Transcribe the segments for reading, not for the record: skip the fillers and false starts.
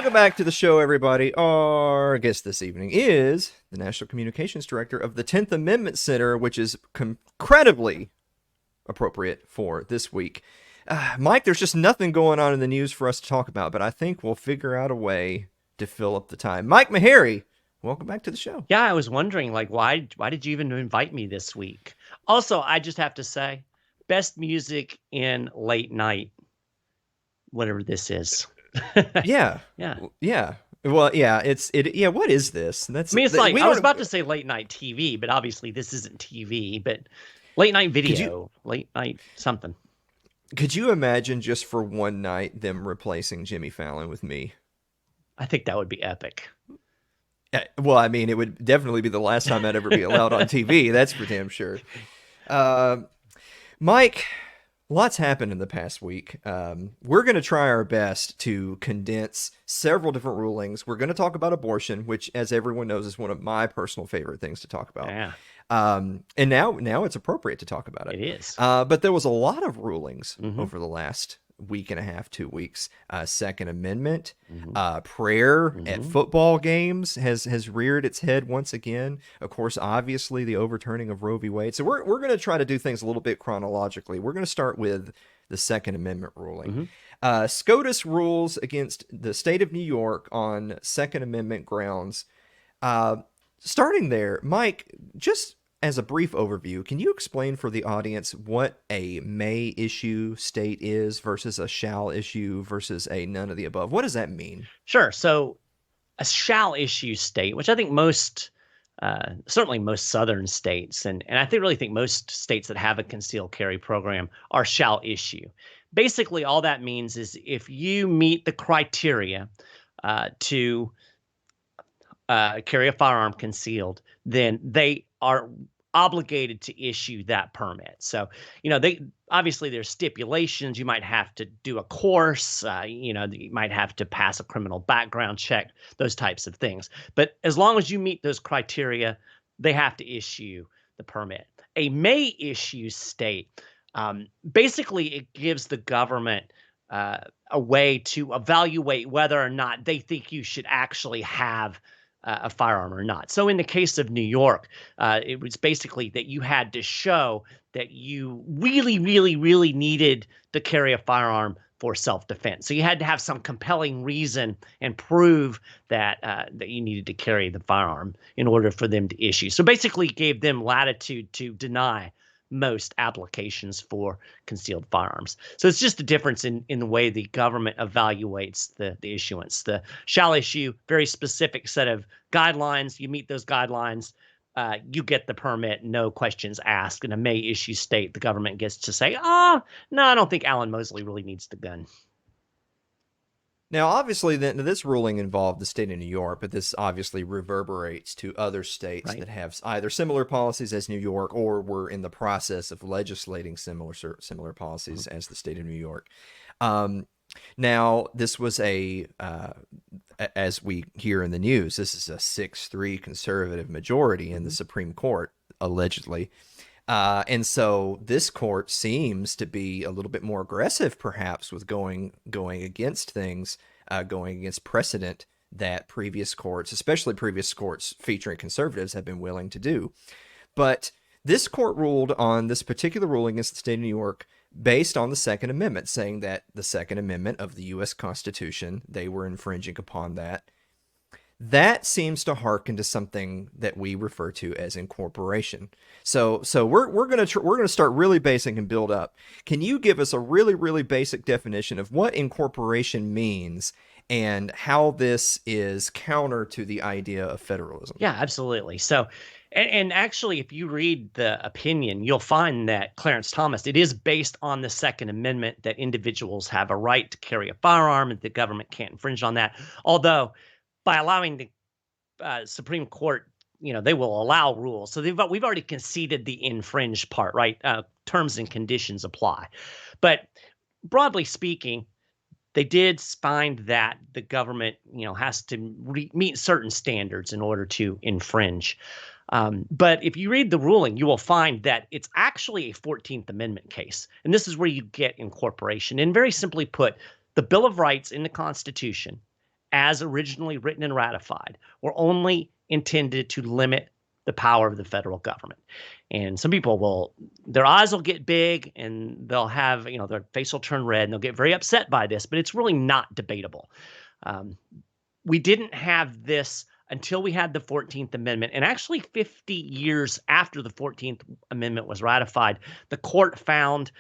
Welcome back to the show, everybody. Our guest this evening is the National Communications Director of the 10th Amendment Center, which is incredibly appropriate for this week. Mike, there's just nothing going on in the news for us to talk about, but I think we'll figure out a way to fill up the time. Mike Maharrey, welcome back to the show. Yeah, I was wondering, why did you even invite me this week? Also, I just have to say, best music in late night, whatever this is. Yeah. Yeah. Yeah. Well, yeah, yeah, what is this? I mean, it's like, I was about to say late night TV, but obviously this isn't TV, but late night video, late night something. Could you imagine just for one night them replacing Jimmy Fallon with me? I think that would be epic. Well, I mean, it would definitely be the last time I'd ever be allowed on TV. That's for damn sure. Mike, lots happened in the past week. We're going to try our best to condense several different rulings. We're going to talk about abortion, which, as everyone knows, is one of my personal favorite things to talk about. Yeah. And now it's appropriate to talk about it. It is. But there was a lot of rulings over the last week and a half, 2 weeks. Second Amendment, prayer at football games has reared its head once again. Of course, obviously, the overturning of Roe v. Wade. So we're going to try to do things a little bit chronologically. We're going to start with the Second Amendment ruling. SCOTUS rules against the state of New York on Second Amendment grounds. Starting there, Mike, just as a brief overview, can you explain for the audience what a may issue state is versus a shall issue versus a none of the above? What does that mean? Sure. So a shall issue state, which I think certainly most southern states, and I really think most states that have a concealed carry program are shall issue. Basically, all that means is if you meet the criteria to carry a firearm concealed, then they are obligated to issue that permit. So, they obviously there's stipulations. You might have to do a course, you might have to pass a criminal background check, those types of things. But as long as you meet those criteria, they have to issue the permit. A may issue state, basically it gives the government a way to evaluate whether or not they think you should actually have a firearm or not. So in the case of New York, it was basically that you had to show that you really, really, really needed to carry a firearm for self-defense. So you had to have some compelling reason and prove that that you needed to carry the firearm in order for them to issue. So basically it gave them latitude to deny most applications for concealed firearms. So it's just a difference in the way the government evaluates the issuance. The shall issue, very specific set of guidelines. You meet those guidelines, you get the permit, no questions asked. In a may issue state, the government gets to say, no, I don't think Alan Mosley really needs the gun. Now, obviously, this ruling involved the state of New York, but this obviously reverberates to other states that have either similar policies as New York or were in the process of legislating similar policies as the state of New York. Now, this was as we hear in the news, this is a 6-3 conservative majority in the Supreme Court, allegedly. And so this court seems to be a little bit more aggressive, perhaps, with going against things, going against precedent that previous courts, especially previous courts featuring conservatives, have been willing to do. But this court ruled on this particular ruling against the state of New York based on the Second Amendment, saying that the Second Amendment of the U.S. Constitution, they were infringing upon that. That seems to hearken to something that we refer to as incorporation. So we're gonna start really basic and build up. Can you give us a really, really basic definition of what incorporation means and how this is counter to the idea of federalism? Yeah, absolutely. So, and actually, if you read the opinion, you'll find that Clarence Thomas, it is based on the Second Amendment that individuals have a right to carry a firearm and the government can't infringe on that. Although, by allowing the Supreme Court, they will allow rules. So we've already conceded the infringe part, right? Terms and conditions apply. But broadly speaking, they did find that the government, has to meet certain standards in order to infringe. But if you read the ruling, you will find that it's actually a 14th Amendment case. And this is where you get incorporation. And very simply put, the Bill of Rights in the Constitution as originally written and ratified, were only intended to limit the power of the federal government. And some people their eyes will get big and they'll have, their face will turn red and they'll get very upset by this, but it's really not debatable. We didn't have this until we had the 14th Amendment. And actually 50 years after the 14th Amendment was ratified, the court found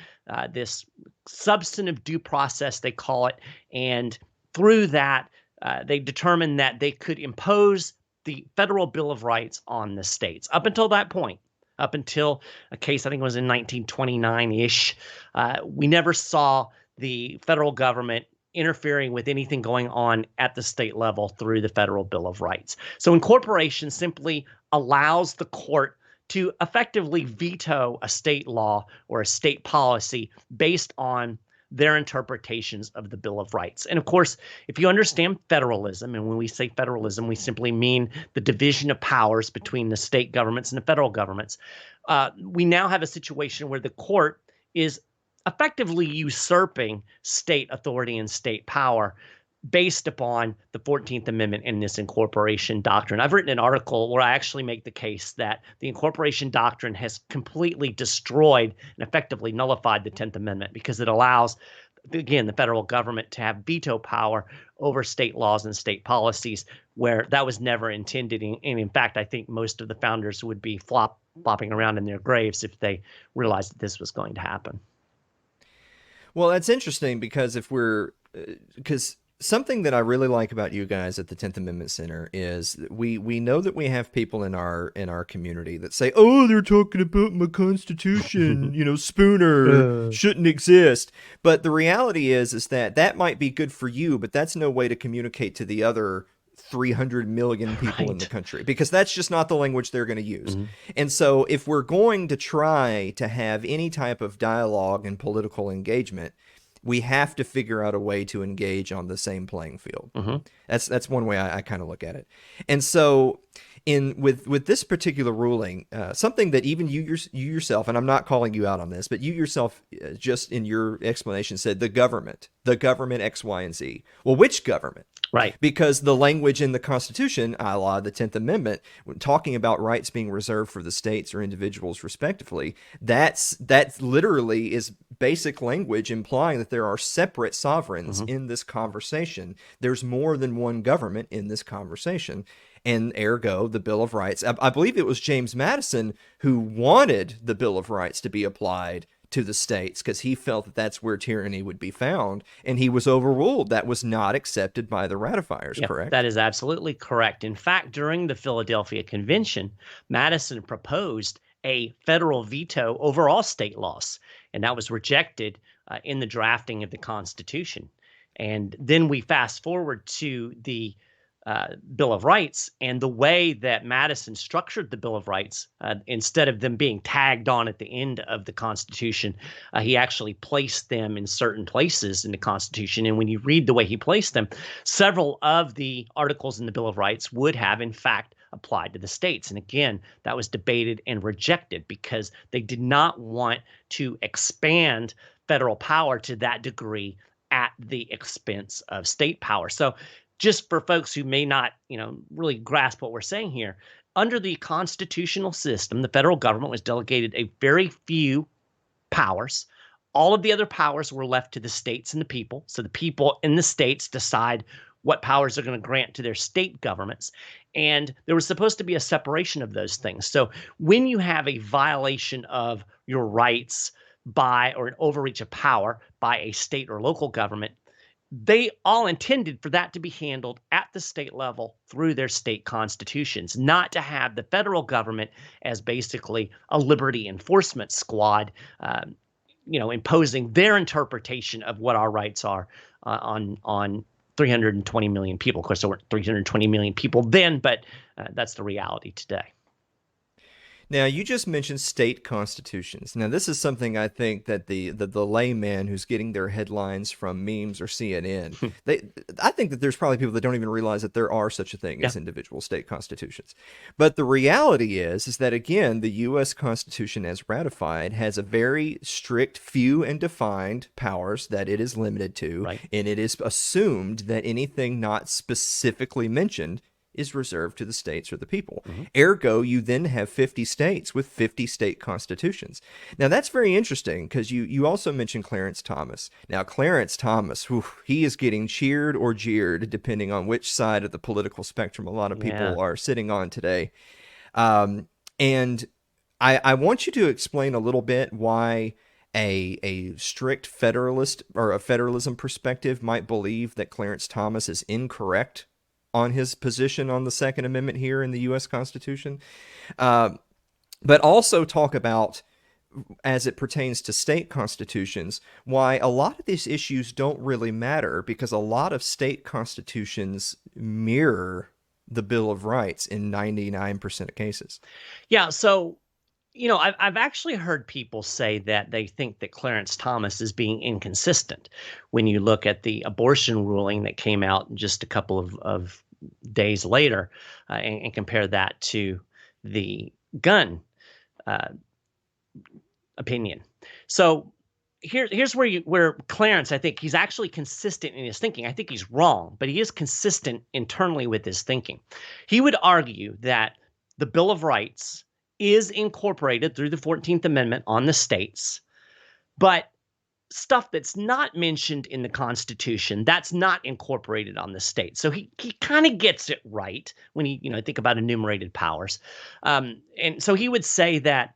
this substantive due process, they call it. And through that, they determined that they could impose the Federal Bill of Rights on the states. Up until that point, up until a case, I think it was in 1929-ish, we never saw the federal government interfering with anything going on at the state level through the Federal Bill of Rights. So incorporation simply allows the court to effectively veto a state law or a state policy based on their interpretations of the Bill of Rights. And of course, if you understand federalism, and when we say federalism, we simply mean the division of powers between the state governments and the federal governments, we now have a situation where the court is effectively usurping state authority and state power based upon the 14th Amendment and this incorporation doctrine. I've written an article where I actually make the case that the incorporation doctrine has completely destroyed and effectively nullified the 10th Amendment because it allows, again, the federal government to have veto power over state laws and state policies where that was never intended. And in fact, I think most of the founders would be flopping around in their graves if they realized that this was going to happen. Well, that's interesting because because something that I really like about you guys at the 10th Amendment Center is we know that we have people in our community that say, "Oh, they're talking about my Constitution, Spooner shouldn't exist." But the reality is that might be good for you, but that's no way to communicate to the other 300 million people in the country, because that's just not the language they're going to use. Mm-hmm. And so if we're going to try to have any type of dialogue and political engagement, we have to figure out a way to engage on the same playing field. Mm-hmm. That's one way I kind of look at it. And so with this particular ruling, something that even you yourself, and I'm not calling you out on this, but you yourself just in your explanation said the government X, Y, and Z. Well, which government? Right. Because the language in the Constitution, a la the 10th Amendment, when talking about rights being reserved for the states or individuals respectively, that literally is basic language implying that there are separate sovereigns in this conversation. There's more than one government in this conversation. And ergo, the Bill of Rights. I believe it was James Madison who wanted the Bill of Rights to be applied to the states because he felt that that's where tyranny would be found, and he was overruled. That was not accepted by the ratifiers, correct? That is absolutely correct. In fact, during the Philadelphia Convention, Madison proposed a federal veto over all state laws, and that was rejected in the drafting of the Constitution. And then we fast forward to the Bill of Rights, and the way that Madison structured the Bill of Rights, instead of them being tagged on at the end of the Constitution, he actually placed them in certain places in the Constitution. And when you read the way he placed them, several of the articles in the Bill of Rights would have, in fact, applied to the states. And again, that was debated and rejected because they did not want to expand federal power to that degree at the expense of state power. So just for folks who may not, really grasp what we're saying here, under the constitutional system, the federal government was delegated a very few powers. All of the other powers were left to the states and the people. So the people in the states decide what powers they're going to grant to their state governments. And there was supposed to be a separation of those things. So when you have a violation of your rights by or an overreach of power by a state or local government, they all intended for that to be handled at the state level through their state constitutions, not to have the federal government as basically a liberty enforcement squad, imposing their interpretation of what our rights are on 320 million people. Of course, there weren't 320 million people then, but that's the reality today. Now, you just mentioned state constitutions. Now, this is something I think that the layman who's getting their headlines from memes or CNN, I think that there's probably people that don't even realize that there are such a thing Yeah, as individual state constitutions. But the reality is that again, the U.S. Constitution, as ratified, has a very strict, few and defined powers that it is limited to, right. and it is assumed that anything not specifically mentioned is reserved to the states or the people. Hmm. Ergo, you then have 50 states with 50 state constitutions. Now, that's very interesting because you also mentioned Clarence Thomas. Now, Clarence Thomas, whew, he is getting cheered or jeered depending on which side of the political spectrum a lot of Yeah. people are sitting on today. And I want you to explain a little bit why a strict federalist or a federalism perspective might believe that Clarence Thomas is incorrect on his position on the Second Amendment here in the U.S. Constitution, but also talk about, as it pertains to state constitutions, why a lot of these issues don't really matter because a lot of state constitutions mirror the Bill of Rights in 99% of cases. Yeah. So, I've actually heard people say that they think that Clarence Thomas is being inconsistent when you look at the abortion ruling that came out just a couple of days later, and compare that to the gun uh, opinion. So here's where Clarence, I think he's actually consistent in his thinking. I think he's wrong, but he is consistent internally with his thinking. He would argue that the Bill of Rights is incorporated through the 14th Amendment on the states, but stuff that's not mentioned in the Constitution, that's not incorporated on the state. So he kind of gets it right when he, think about enumerated powers. And so he would say that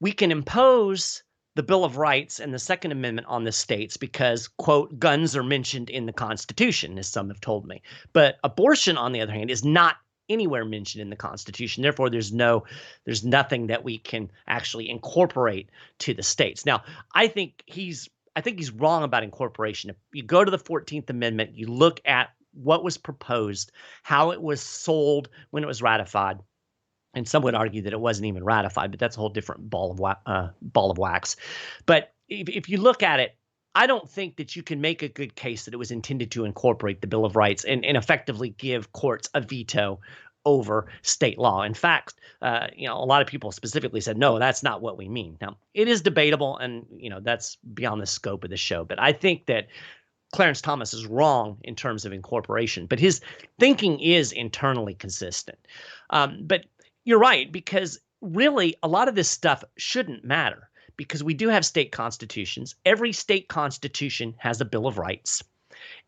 we can impose the Bill of Rights and the Second Amendment on the states because, quote, guns are mentioned in the Constitution, as some have told me. But abortion, on the other hand, is not anywhere mentioned in the Constitution. Therefore, there's nothing that we can actually incorporate to the states. Now, I think he's wrong about incorporation. If you go to the 14th Amendment, you look at what was proposed, how it was sold when it was ratified. And some would argue that it wasn't even ratified, but that's a whole different ball of wax. But if you look at it, I don't think that you can make a good case that it was intended to incorporate the Bill of Rights and effectively give courts a veto over state law. In fact, a lot of people specifically said, no, that's not what we mean. Now, it is debatable, and that's beyond the scope of the show. But I think that Clarence Thomas is wrong in terms of incorporation, but his thinking is internally consistent. But you're right, because really a lot of this stuff shouldn't matter because we do have state constitutions. Every state constitution has a Bill of Rights,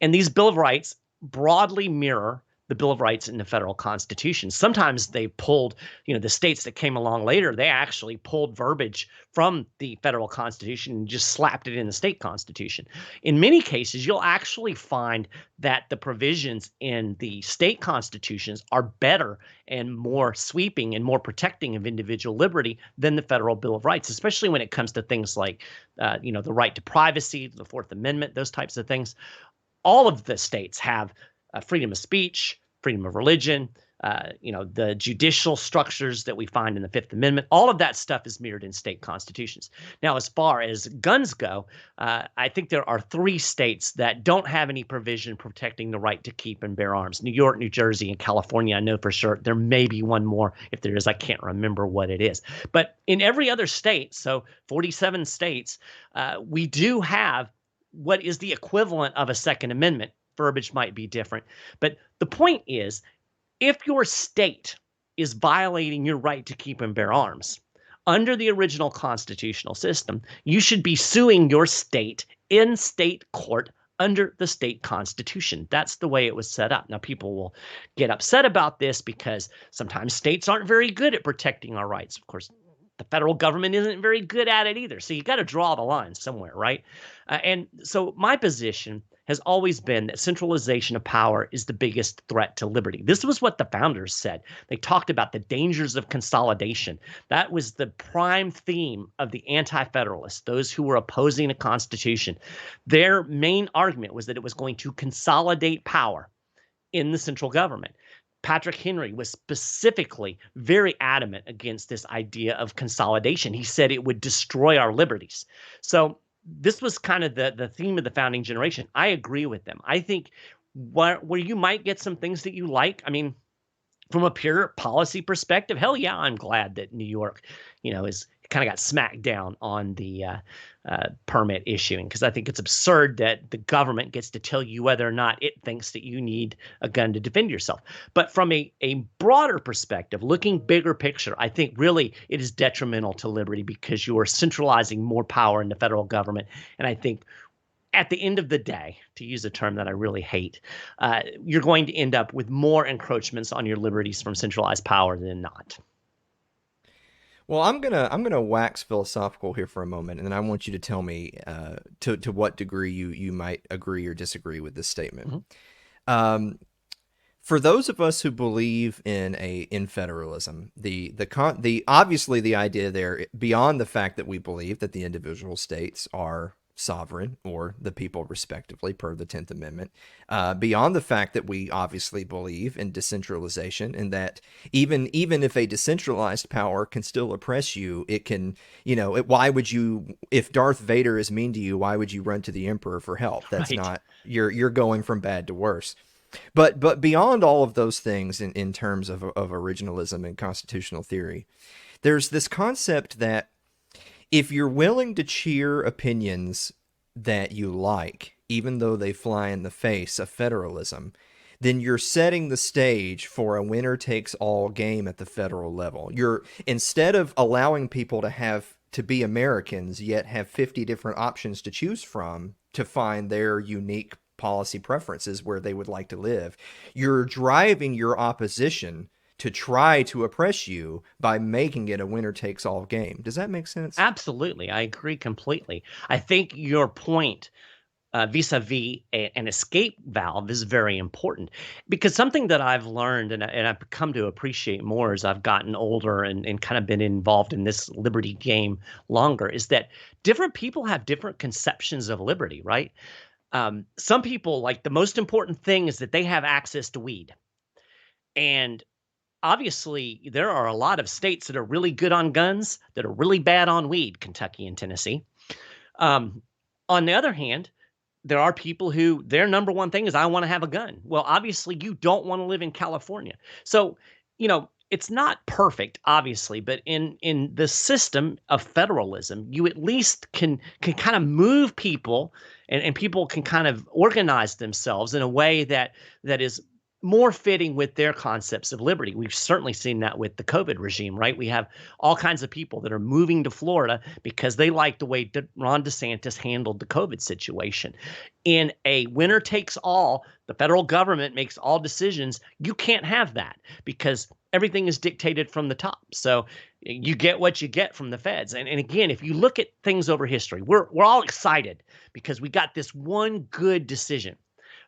and these Bill of Rights broadly mirror the Bill of Rights in the federal Constitution. Sometimes they pulled, the states that came along later, they actually pulled verbiage from the federal Constitution and just slapped it in the state Constitution. In many cases, you'll actually find that the provisions in the state constitutions are better and more sweeping and more protecting of individual liberty than the federal Bill of Rights, especially when it comes to things like, the right to privacy, the Fourth Amendment, those types of things. All of the states have freedom of speech, freedom of religion, the judicial structures that we find in the Fifth Amendment. All of that stuff is mirrored in state constitutions. Now, as far as guns go, I think there are 3 states that don't have any provision protecting the right to keep and bear arms: New York, New Jersey, and California. I know for sure. There may be one more. If there is, I can't remember what it is. But in every other state, so 47 states, we do have what is the equivalent of a Second Amendment. Verbiage might be different. But the point is, if your state is violating your right to keep and bear arms under the original constitutional system, you should be suing your state in state court under the state constitution. That's the way it was set up. Now, people will get upset about this because sometimes states aren't very good at protecting our rights. Of course, the federal government isn't very good at it either. So you got to draw the line somewhere, right? And so my position has always been that centralization of power is the biggest threat to liberty. This was what the founders said. They talked about the dangers of consolidation. That was the prime theme of the anti-federalists, those who were opposing the Constitution. Their main argument was that it was going to consolidate power in the central government. Patrick Henry was specifically very adamant against this idea of consolidation. He said it would destroy our liberties. So this was kind of the theme of the founding generation. I agree with them. I think where you might get some things that you like, I mean, from a pure policy perspective, hell yeah, I'm glad that New York, is kind of got smacked down on the permit issuing, because I think it's absurd that the government gets to tell you whether or not it thinks that you need a gun to defend yourself. But from a broader perspective, looking bigger picture, I think really it is detrimental to liberty because you are centralizing more power in the federal government. And I think at the end of the day, to use a term that I really hate, you're going to end up with more encroachments on your liberties from centralized power than not. Well, I'm gonna wax philosophical here for a moment, and then I want you to tell me to what degree you might agree or disagree with this statement. Mm-hmm. For those of us who believe in federalism, the obviously the idea there, beyond the fact that we believe that the individual states are sovereign, or the people respectively, per the 10th Amendment, beyond the fact that we obviously believe in decentralization, and that even if a decentralized power can still oppress you, it can, why would you, if Darth Vader is mean to you, why would you run to the Emperor for help? That's Right. not, you're going from bad to worse. But beyond all of those things, in terms of originalism and constitutional theory, there's this concept that if you're willing to cheer opinions that you like, even though they fly in the face of federalism, then you're setting the stage for a winner-takes-all game at the federal level. Instead of allowing people to be Americans, yet have 50 different options to choose from to find their unique policy preferences where they would like to live, you're driving your opposition to try to oppress you by making it a winner-takes-all game. Does that make sense? Absolutely. I agree completely. I think your point vis-a-vis an escape valve is very important, because something that I've learned and I've come to appreciate more as I've gotten older and kind of been involved in this liberty game longer is that different people have different conceptions of liberty, right? Some people, like, the most important thing is that they have access to weed. And obviously, there are a lot of states that are really good on guns, that are really bad on weed, Kentucky and Tennessee. Um, on the other hand, there are people who their number one thing is, I want to have a gun. Well, obviously, you don't want to live in California. So, it's not perfect, obviously, but in the system of federalism, you at least can kind of move people, and people can kind of organize themselves in a way that is more fitting with their concepts of liberty. We've certainly seen that with the COVID regime, right? We have all kinds of people that are moving to Florida because they like the way Ron DeSantis handled the COVID situation. In a winner takes all, the federal government makes all decisions. You can't have that because everything is dictated from the top. So you get what you get from the feds. And again, if you look at things over history, we're all excited because we got this one good decision.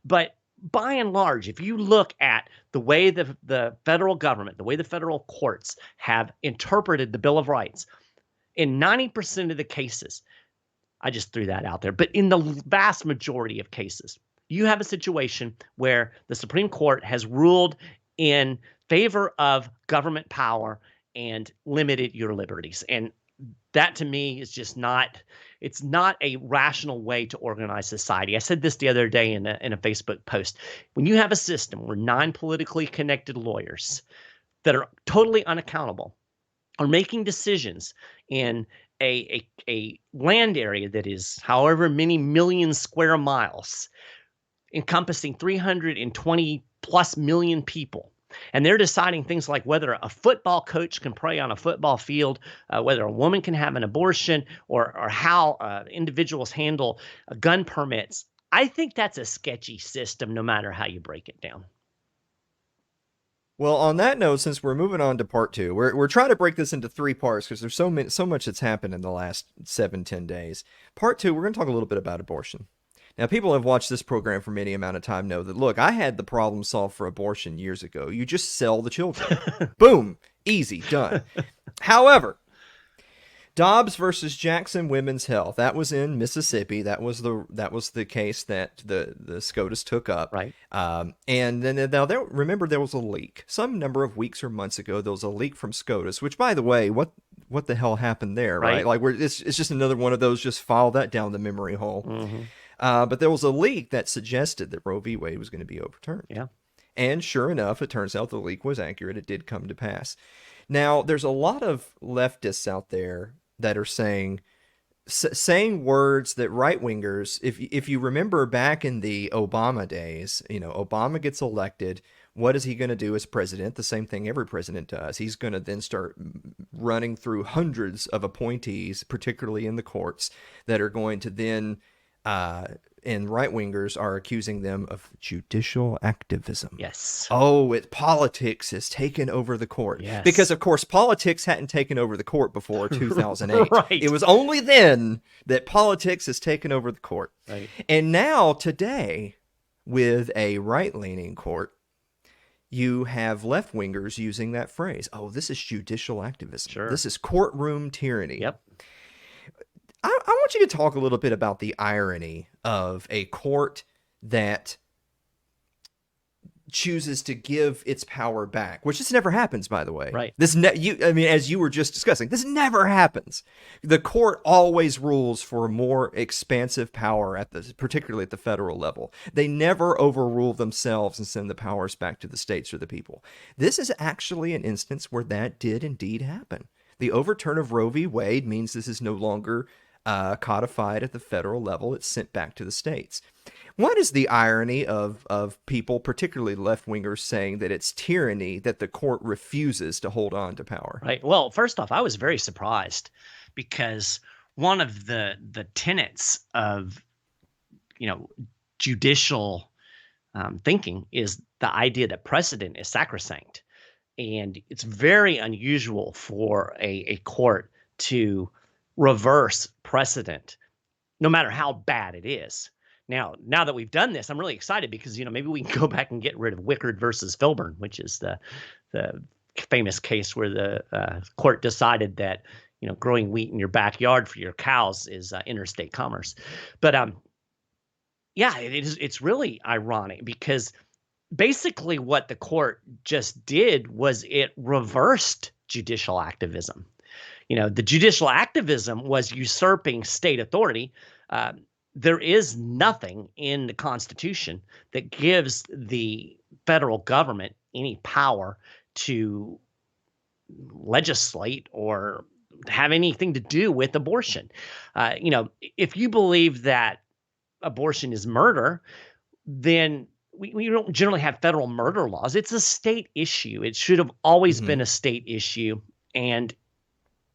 But by and large, if you look at the way the federal government, the way the federal courts have interpreted the Bill of Rights, in 90% of the cases, I just threw that out there, but in the vast majority of cases, you have a situation where the Supreme Court has ruled in favor of government power and limited your liberties. And that, to me, is just it's not a rational way to organize society. I said this the other day in a Facebook post. When you have a system where 9 politically connected lawyers that are totally unaccountable are making decisions in a land area that is however many million square miles, encompassing 320 plus million people, and they're deciding things like whether a football coach can play on a football field, whether a woman can have an abortion, or how individuals handle gun permits. I think that's a sketchy system, no matter how you break it down. Well, on that note, since we're moving on to part 2, we're trying to break this into 3 parts because there's so much that's happened in the last 7-10 days. Part 2, we're going to talk a little bit about abortion. Now, people who have watched this program for any amount of time know that, look, I had the problem solved for abortion years ago. You just sell the children. Boom. Easy. Done. However, Dobbs versus Jackson Women's Health. That was in Mississippi. That was the case that the SCOTUS took up. Right. And then now remember there was a leak some number of weeks or months ago. There was a leak from SCOTUS. Which, by the way, what the hell happened there? Right. Right. Like it's just another one of those. Just file that down the memory hole. Mm-hmm. But there was a leak that suggested that Roe v. Wade was going to be overturned. Yeah. And sure enough, it turns out the leak was accurate. It did come to pass. Now, there's a lot of leftists out there that are saying words that right-wingers, if you remember back in the Obama days, Obama gets elected. What is he going to do as president? The same thing every president does. He's going to then start running through hundreds of appointees, particularly in the courts, that are going to then and right-wingers are accusing them of judicial activism. Yes. Oh, politics has taken over the court. Yes. Because, of course, politics hadn't taken over the court before 2008. Right. It was only then that politics has taken over the court. Right. And now, today, with a right-leaning court, you have left-wingers using that phrase. Oh, this is judicial activism. Sure. This is courtroom tyranny. Yep. I want you to talk a little bit about the irony of a court that chooses to give its power back, which this never happens, by the way. Right. As you were just discussing, this never happens. The court always rules for more expansive power particularly at the federal level. They never overrule themselves and send the powers back to the states or the people. This is actually an instance where that did indeed happen. The overturn of Roe v. Wade means this is no longer codified at the federal level. It's sent back to the states. What is the irony of people, particularly left-wingers, saying that it's tyranny that the court refuses to hold on to power? Right. Well, first off, I was very surprised because one of the tenets of, judicial thinking is the idea that precedent is sacrosanct. And it's very unusual for a court to reverse precedent, no matter how bad it is. Now that we've done this, I'm really excited because, maybe we can go back and get rid of Wickard versus Filburn, which is the famous case where the court decided that, growing wheat in your backyard for your cows is interstate commerce. But it's really ironic because basically what the court just did was it reversed judicial activism. The judicial activism was usurping state authority. There is nothing in the Constitution that gives the federal government any power to legislate or have anything to do with abortion. If you believe that abortion is murder, then we don't generally have federal murder laws. It's a state issue. It should have always been a state issue. And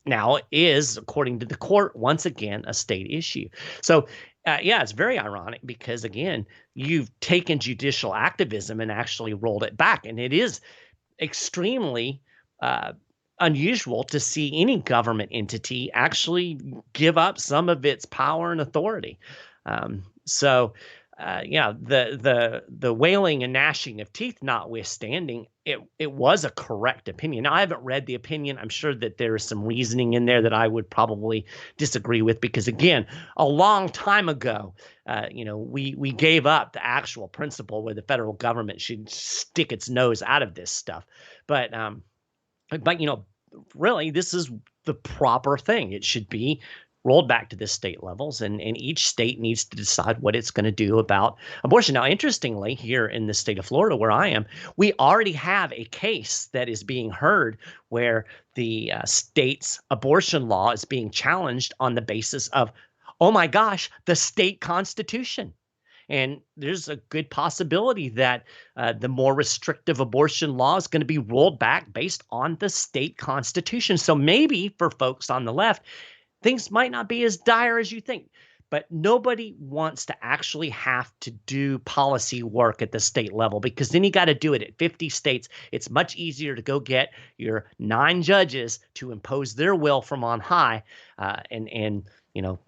now it is, according to the court, once again, a state issue. So, it's very ironic because, again, you've taken judicial activism and actually rolled it back. And it is extremely unusual to see any government entity actually give up some of its power and authority. The wailing and gnashing of teeth notwithstanding, it was a correct opinion. Now, I haven't read the opinion. I'm sure that there is some reasoning in there that I would probably disagree with because, again, a long time ago, we gave up the actual principle where the federal government should stick its nose out of this stuff. But really, this is the proper thing. It should be rolled back to the state levels, and each state needs to decide what it's going to do about abortion. Now, interestingly, here in the state of Florida, where I am, we already have a case that is being heard where the state's abortion law is being challenged on the basis of, oh my gosh, the state constitution. And there's a good possibility that the more restrictive abortion law is going to be rolled back based on the state constitution. So maybe for folks on the left, things might not be as dire as you think, but nobody wants to actually have to do policy work at the state level because then you got to do it at 50 states. It's much easier to go get your 9 judges to impose their will from on high and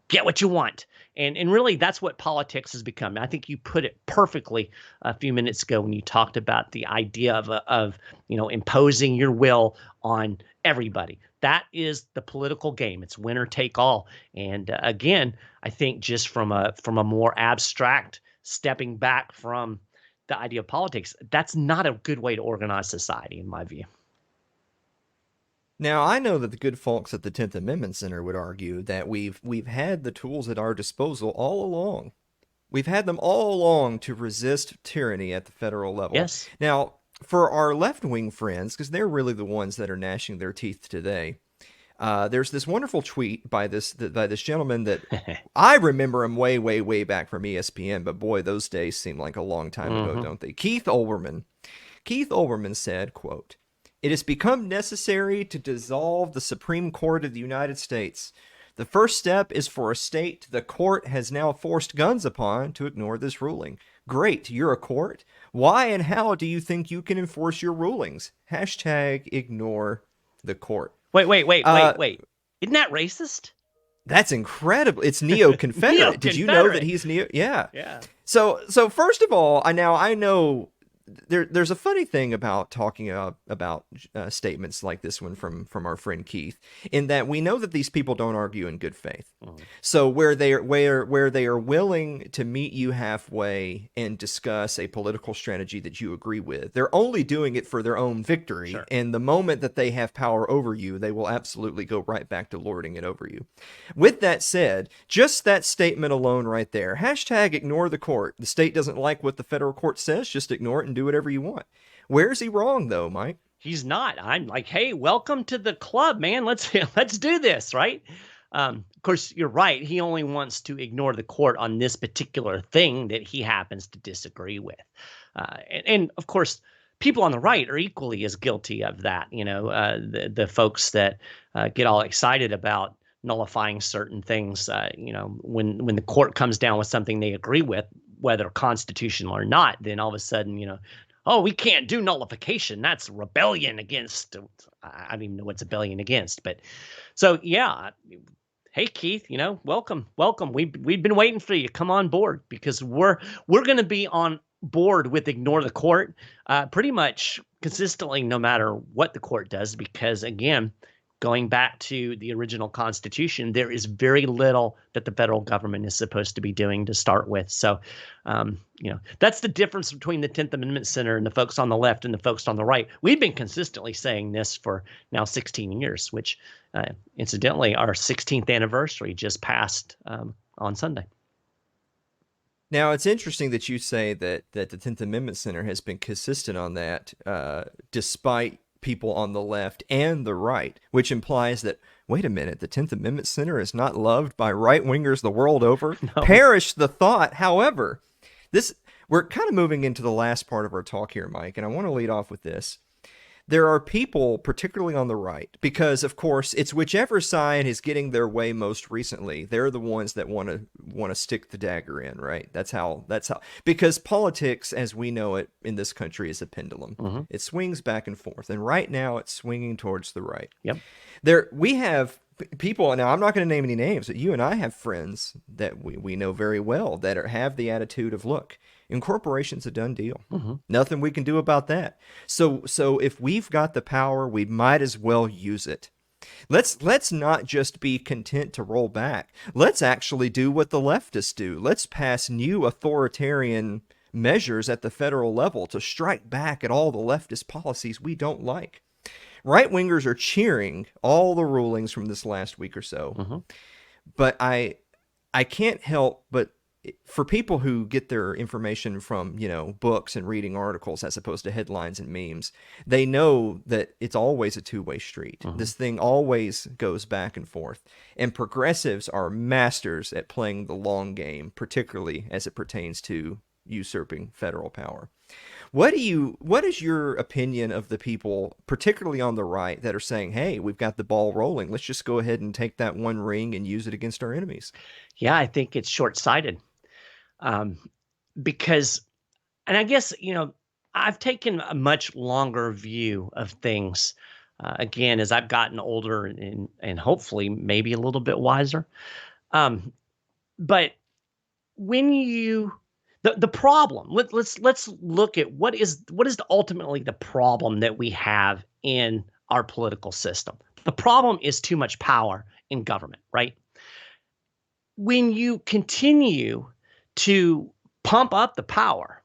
get what you want. And really, that's what politics has become. I think you put it perfectly a few minutes ago when you talked about the idea of imposing your will on everybody. That is the political game. It's winner take all. And again, I think just from a more abstract stepping back from the idea of politics, that's not a good way to organize society, in my view. Now, I know that the good folks at the 10th Amendment Center would argue that we've had the tools at our disposal all along. We've had them all along to resist tyranny at the federal level. Yes. Now, for our left-wing friends, because they're really the ones that are gnashing their teeth today, there's this wonderful tweet by this gentleman that I remember him way, way, way back from ESPN, but boy, those days seem like a long time ago, don't they? Keith Olbermann. Keith Olbermann said, quote, "It has become necessary to dissolve the Supreme Court of the United States. The first step is for a state the court has now forced guns upon to ignore this ruling. Great, you're a court. Why and how do you think you can enforce your rulings? Hashtag ignore the court." Wait. Isn't that racist? That's incredible. It's neo-Confederate. Did you know that he's neo? Yeah. Yeah. So first of all, I know there's a funny thing about talking about statements like this one from our friend Keith, in that we know that these people don't argue in good faith. So where they are willing to meet you halfway and discuss a political strategy that you agree with, they're only doing it for their own victory. Sure. And the moment that they have power over you, they will absolutely go right back to lording it over you. With that said, just that statement alone right there, hashtag ignore the court. The state doesn't like what the federal court says, just ignore it and do whatever you want. Where's he wrong though, Mike? He's not. I'm like, hey, welcome to the club, man. Let's do this, right? Of course, you're right. He only wants to ignore the court on this particular thing that he happens to disagree with. And of course, people on the right are equally as guilty of that. The folks that get all excited about nullifying certain things, when the court comes down with something they agree with, whether constitutional or not, then all of a sudden, oh, we can't do nullification. That's rebellion against, I don't even know what's rebellion against. But so, yeah. Hey, Keith, welcome. We've been waiting for you. Come on board, because we're going to be on board with ignore the court pretty much consistently, no matter what the court does, because again, going back to the original Constitution, there is very little that the federal government is supposed to be doing to start with. So, that's the difference between the 10th Amendment Center and the folks on the left and the folks on the right. We've been consistently saying this for now 16 years, which incidentally, our 16th anniversary just passed on Sunday. Now, it's interesting that you say that the 10th Amendment Center has been consistent on that, despite people on the left and the right, which implies that, wait a minute, the 10th Amendment Center is not loved by right-wingers the world over? No. Perish the thought. However, we're kind of moving into the last part of our talk here, Mike, and I want to lead off with this. There are people, particularly on the right, because, of course, it's whichever side is getting their way most recently. They're the ones that want to stick the dagger in, right? That's how. Because politics, as we know it in this country, is a pendulum. Mm-hmm. It swings back and forth, and right now it's swinging towards the right. Yep. We have people, now I'm not going to name any names, but you and I have friends that we know very well that have the attitude of, look, incorporation's a done deal. Mm-hmm. Nothing we can do about that. So if we've got the power, we might as well use it. Let's not just be content to roll back. Let's actually do what the leftists do. Let's pass new authoritarian measures at the federal level to strike back at all the leftist policies we don't like. Right-wingers are cheering all the rulings from this last week or so. Mm-hmm. But I can't help but, for people who get their information from, books and reading articles as opposed to headlines and memes, they know that it's always a two-way street. Mm-hmm. This thing always goes back and forth. And progressives are masters at playing the long game, particularly as it pertains to usurping federal power. What is your opinion of the people, particularly on the right, that are saying, hey, we've got the ball rolling. Let's just go ahead and take that one ring and use it against our enemies? Yeah, I think it's short-sighted. Because, and I guess, I've taken a much longer view of things, again, as I've gotten older and hopefully maybe a little bit wiser. But when the problem, let's look at what is ultimately the problem that we have in our political system. The problem is too much power in government, right? When you continue to pump up the power,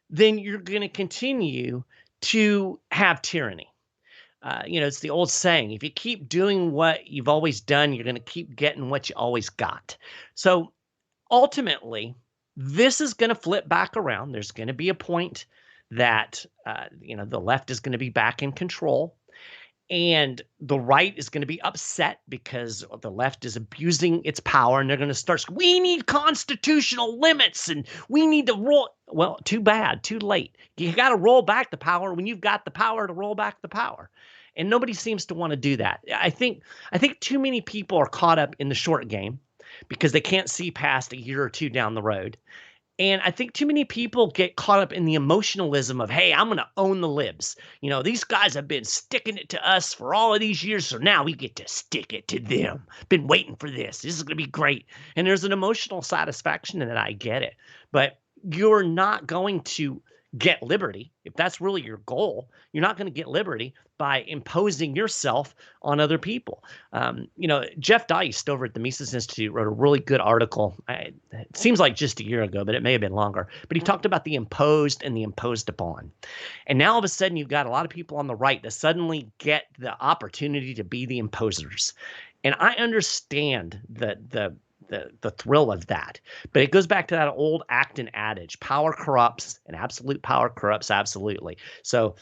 then you're going to continue to have tyranny. It's the old saying, if you keep doing what you've always done, you're going to keep getting what you always got. So ultimately, this is going to flip back around. There's going to be a point that, the left is going to be back in control. And the right is going to be upset because the left is abusing its power, and they're going to start, we need constitutional limits and we need to roll. Well, too bad, too late. You got to roll back the power when you've got the power to roll back the power. And nobody seems to want to do that. I think too many people are caught up in the short game because they can't see past a year or two down the road. And I think too many people get caught up in the emotionalism of, hey, I'm going to own the libs. These guys have been sticking it to us for all of these years, so now we get to stick it to them. Been waiting for this. This is going to be great. And there's an emotional satisfaction in that. I get it. But you're not going to get liberty. If that's really your goal, you're not going to get liberty by imposing yourself on other people. Jeff Deist over at the Mises Institute wrote a really good article. It seems like just a year ago, but it may have been longer. But he talked about the imposed and the imposed upon. And now all of a sudden you've got a lot of people on the right that suddenly get the opportunity to be the imposers. And I understand the thrill of that. But it goes back to that old Acton adage, power corrupts and absolute power corrupts absolutely. So,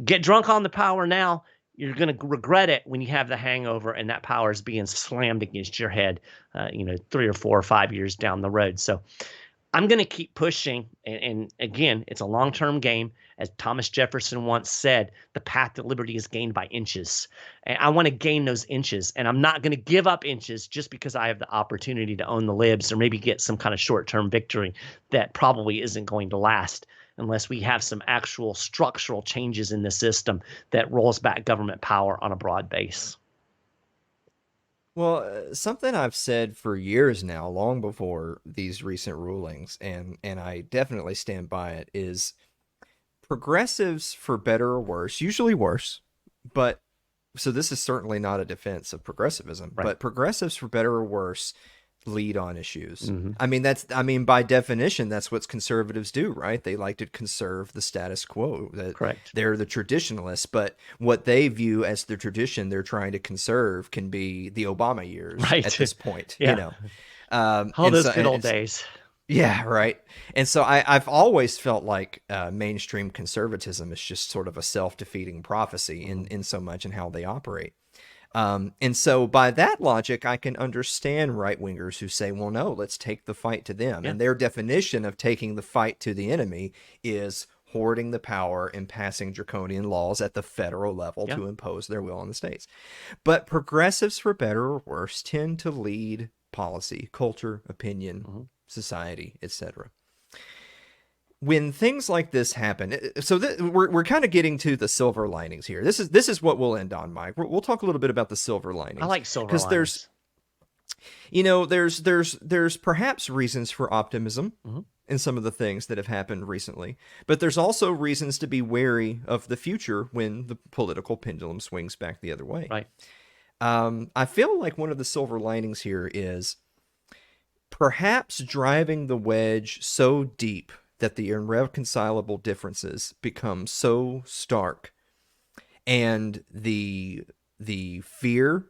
get drunk on the power now. You're going to regret it when you have the hangover and that power is being slammed against your head, 3 or 4 or 5 years down the road. So I'm going to keep pushing. And again, it's a long-term game. As Thomas Jefferson once said, the path to liberty is gained by inches. And I want to gain those inches. And I'm not going to give up inches just because I have the opportunity to own the libs or maybe get some kind of short-term victory that probably isn't going to last unless we have some actual structural changes in the system that rolls back government power on a broad base. Well, something I've said for years now, long before these recent rulings, and I definitely stand by it, is progressives, for better or worse, usually worse, but so this is certainly not a defense of progressivism, Right. but progressives, for better or worse, lead on issues. Mm-hmm. I mean, by definition, that's what conservatives do, right? They like to conserve the status quo. Correct. They're the traditionalists, but what they view as the tradition they're trying to conserve can be the Obama years Right. at this point, Yeah. All those good old days. Yeah, right. And so I've always felt like mainstream conservatism is just sort of a self-defeating prophecy in so much in how they operate. And so by that logic, I can understand right-wingers who say, well, no, let's take the fight to them. Yeah. And their definition of taking the fight to the enemy is hoarding the power and passing draconian laws at the federal level to impose their will on the states. But progressives, for better or worse, tend to lead policy, culture, opinion, society, etc. When things like this happen, so we're kind of getting to the silver linings here. This is what we'll end on, Mike. We'll talk a little bit about the silver linings. I like silver linings. There's perhaps reasons for optimism in some of the things that have happened recently, but there's also reasons to be wary of the future when the political pendulum swings back the other way. Right. I feel like one of the silver linings here is perhaps driving the wedge so deep that the irreconcilable differences become so stark, and the fear,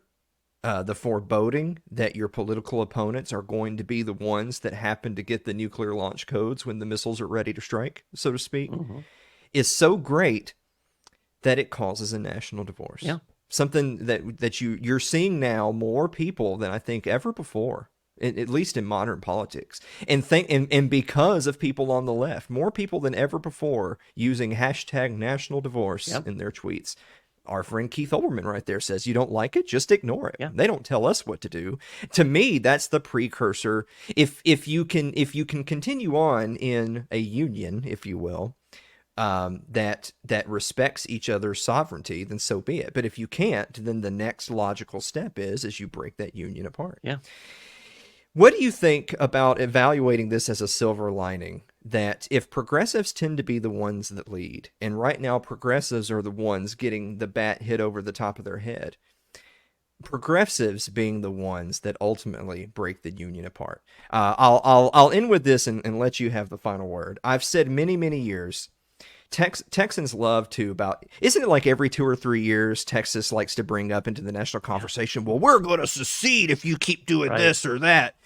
the foreboding that your political opponents are going to be the ones that happen to get the nuclear launch codes when the missiles are ready to strike, so to speak, is so great that it causes a national divorce. Yeah. Something that you're seeing now more people than I think ever before. At least in modern politics, and because of people on the left, more people than ever before using hashtag national divorce in their tweets. Our friend Keith Olbermann right there says, you don't like it, just ignore it. Yeah. They don't tell us what to do. To me, that's the precursor. If you can continue on in a union, if you will, that respects each other's sovereignty, then so be it. But if you can't, then the next logical step is you break that union apart. Yeah. What do you think about evaluating this as a silver lining? that if progressives tend to be the ones that lead, and right now progressives are the ones getting the bat hit over the top of their head, progressives being the ones that ultimately break the union apart. I'll end with this and let you have the final word. I've said many years, Texans love to about, isn't it like every 2 or 3 years Texas likes to bring up into the national conversation, well, we're going to secede if you keep doing this or that.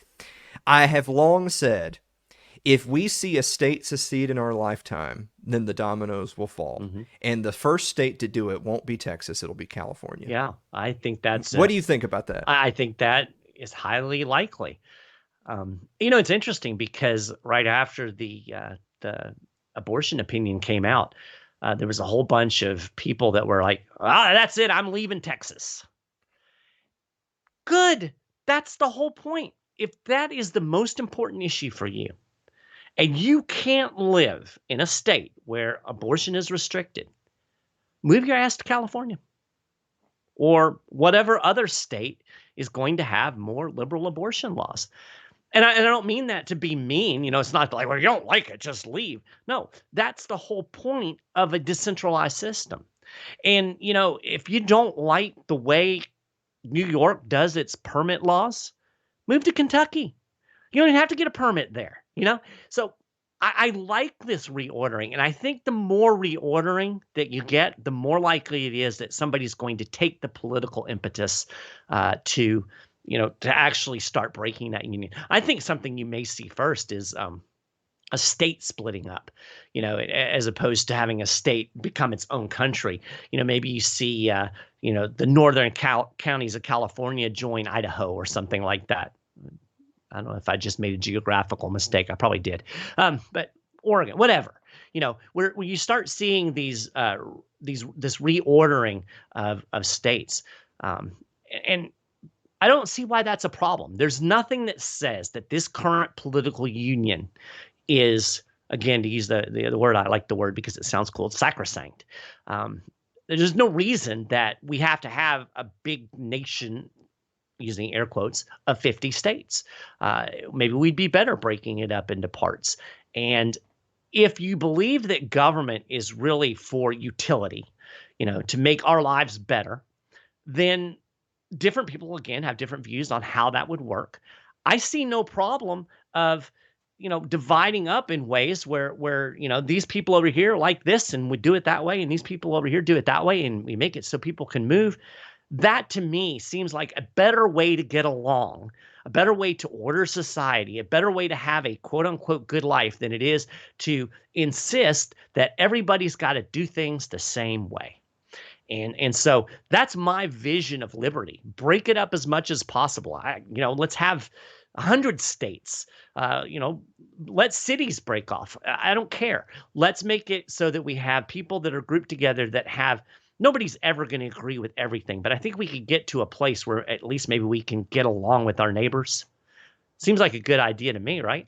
I have long said, if we see a state secede in our lifetime, then the dominoes will fall. And the first state to do it won't be Texas, it'll be California. Yeah, I think that's What do you think about that? I think that is highly likely. It's interesting because right after the abortion opinion came out, there was a whole bunch of people that were like, that's it, I'm leaving Texas. Good. That's the whole point. If that is the most important issue for you, and you can't live in a state where abortion is restricted, move your ass to California or whatever other state is going to have more liberal abortion laws. And I don't mean that to be mean. It's not like, well, you don't like it, just leave. No, that's the whole point of a decentralized system. And, if you don't like the way New York does its permit laws, move to Kentucky. You don't even have to get a permit there, So I like this reordering. And I think the more reordering that you get, the more likely it is that somebody's going to take the political impetus to actually start breaking that union. I think something you may see first is a state splitting up, as opposed to having a state become its own country. Maybe you see, the northern counties of California join Idaho or something like that. I don't know if I just made a geographical mistake. I probably did. But Oregon, whatever. Where you start seeing this reordering of states, and I don't see why that's a problem. There's nothing that says that this current political union is, again, to use the word, I like the word because it sounds cool, sacrosanct. There's no reason that we have to have a big nation, using air quotes, of 50 states. Maybe we'd be better breaking it up into parts. And if you believe that government is really for utility, to make our lives better, then different people, again, have different views on how that would work. I see no problem of, dividing up in ways where these people over here like this and would do it that way, and these people over here do it that way, and we make it so people can move. That to me seems like a better way to get along, a better way to order society, a better way to have a quote unquote good life than it is to insist that everybody's got to do things the same way. And so that's my vision of liberty. Break it up as much as possible. Let's have 100 states. Let cities break off. I don't care. Let's make it so that we have people that are grouped together that have. Nobody's ever going to agree with everything, but I think we could get to a place where at least maybe we can get along with our neighbors. Seems like a good idea to me, right?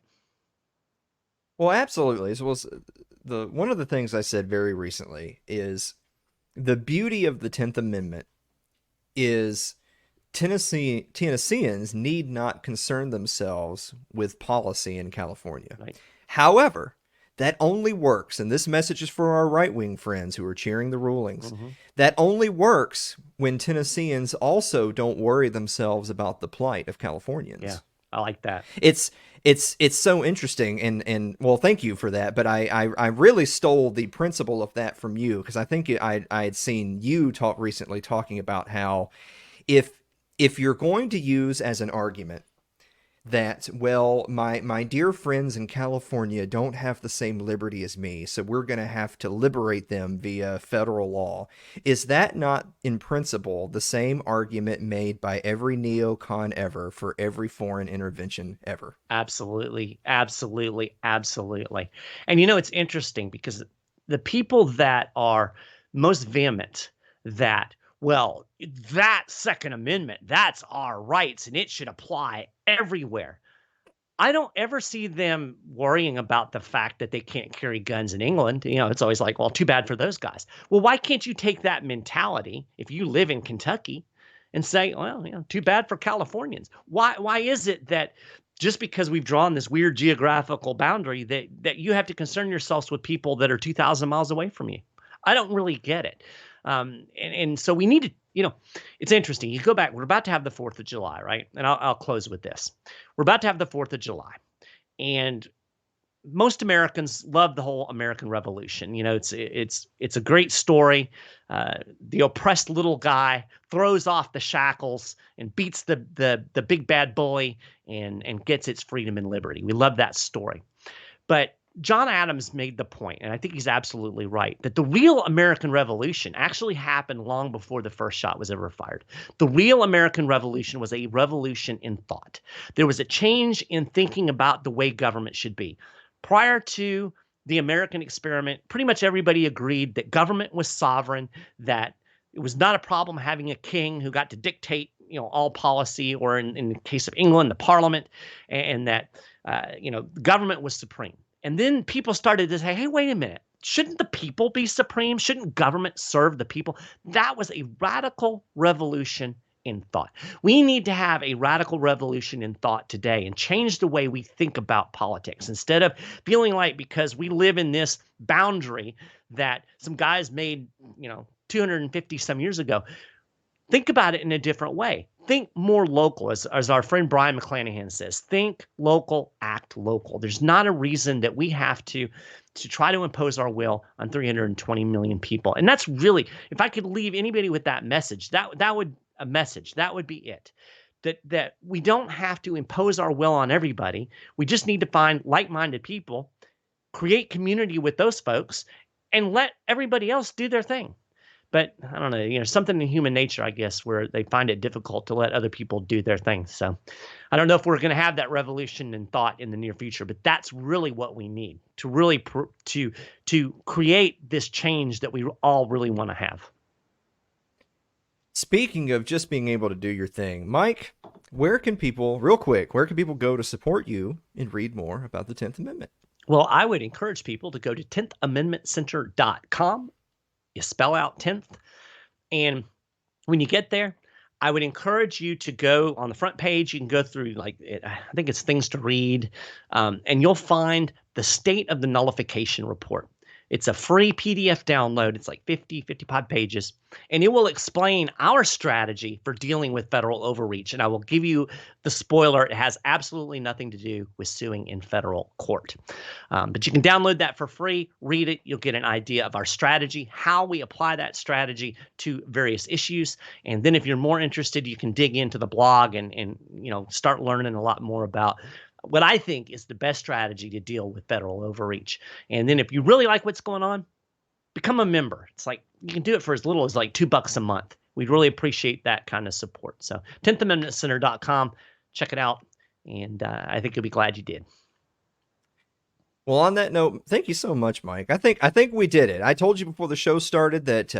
Well, absolutely. So one of the things I said very recently is the beauty of the 10th Amendment is Tennesseans need not concern themselves with policy in California. Right. However, that only works, and this message is for our right-wing friends who are cheering the rulings. That only works when Tennesseans also don't worry themselves about the plight of Californians. Yeah, I like that. It's so interesting, and well, thank you for that. But I really stole the principle of that from you, because I think I had seen you talk recently talking about how if you're going to use as an argument that, well, my dear friends in California don't have the same liberty as me, so we're going to have to liberate them via federal law. Is that not, in principle, the same argument made by every neocon ever for every foreign intervention ever? Absolutely, absolutely, absolutely. And it's interesting because the people that are most vehement that, well, that Second Amendment, that's our rights and it should apply everywhere. I don't ever see them worrying about the fact that they can't carry guns in England. It's always like, well, too bad for those guys. Well, why can't you take that mentality if you live in Kentucky and say, well, too bad for Californians? Why is it that just because we've drawn this weird geographical boundary that you have to concern yourselves with people that are 2,000 miles away from you. I don't really get it. And so we need to, it's interesting. You go back, we're about to have the 4th of July, right? And I'll close with this. We're about to have the 4th of July. And most Americans love the whole American Revolution. It's a great story. The oppressed little guy throws off the shackles and beats the big bad bully and gets its freedom and liberty. We love that story. But John Adams made the point, and I think he's absolutely right, that the real American Revolution actually happened long before the first shot was ever fired. The real American Revolution was a revolution in thought. There was a change in thinking about the way government should be. Prior to the American experiment, pretty much everybody agreed that government was sovereign, that it was not a problem having a king who got to dictate, all policy, or in the case of England, the parliament, and that, government was supreme. And then people started to say, hey, wait a minute. Shouldn't the people be supreme? Shouldn't government serve the people? That was a radical revolution in thought. We need to have a radical revolution in thought today and change the way we think about politics. Instead of feeling like because we live in this boundary that some guys made, 250 some years ago, think about it in a different way. Think more local, as our friend Brian McClanahan says. Think local, act local. There's not a reason that we have to try to impose our will on 320 million people. And that's really, if I could leave anybody with that message, that would be it. That we don't have to impose our will on everybody. We just need to find like-minded people, create community with those folks, and let everybody else do their thing. But I don't know, something in human nature, I guess, where they find it difficult to let other people do their thing. So I don't know if we're going to have that revolution in thought in the near future, but that's really what we need to really to create this change that we all really want to have. Speaking of just being able to do your thing, Mike, where can people go to support you and read more about the 10th Amendment? Well, I would encourage people to go to 10thamendmentcenter.com. You spell out 10th. And when you get there, I would encourage you to go on the front page. You can go through, I think it's things to read, and you'll find the State of the Nullification report. It's a free PDF download. It's like 55 pages, and it will explain our strategy for dealing with federal overreach. And I will give you the spoiler. It has absolutely nothing to do with suing in federal court. But you can download that for free, read it. You'll get an idea of our strategy, how we apply that strategy to various issues. And then if you're more interested, you can dig into the blog and start learning a lot more about what I think is the best strategy to deal with federal overreach. And then if you really like what's going on, become a member. It's like you can do it for as little as like $2 a month. We'd really appreciate that kind of support. So 10thamendmentcenter.com, check it out. And I think you'll be glad you did. Well, on that note, thank you so much, Mike. I think we did it. I told you before the show started that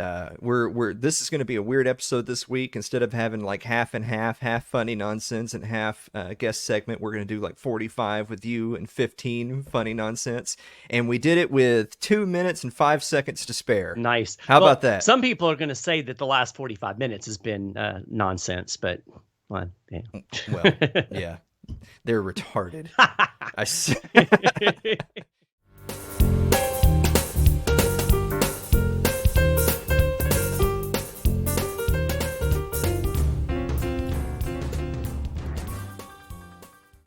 this is going to be a weird episode this week. Instead of having like half and half funny nonsense and half guest segment, we're going to do like 45 with you and 15 funny nonsense. And we did it with 2 minutes and 5 seconds to spare. Nice. How about that? Some people are going to say that the last 45 minutes has been nonsense, but well, yeah. Well, yeah. They're retarded.